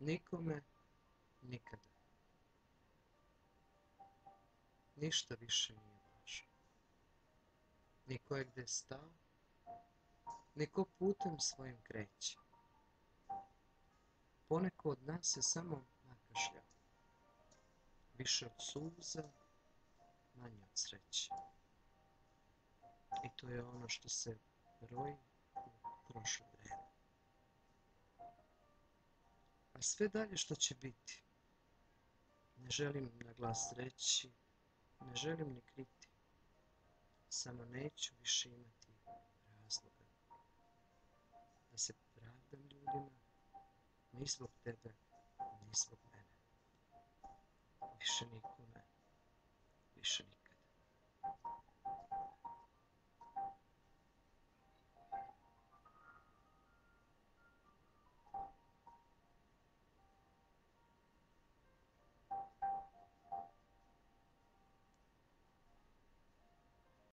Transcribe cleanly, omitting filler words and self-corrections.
Nikome, nikada. Ništa više nije važno. Niko je gde stao, niko putem svojim kreće. Poneko od nas je samo nakašljao. Više od suza, manje od sreće. I to je ono što se broji u prošlo vreme. A sve dalje što će biti, ne želim na glas reći, ne želim ni kriti. Samo neću više imati razloga da se pravdam ljudima, ni zbog tebe, ni zbog mene. Više nikome, više nikome.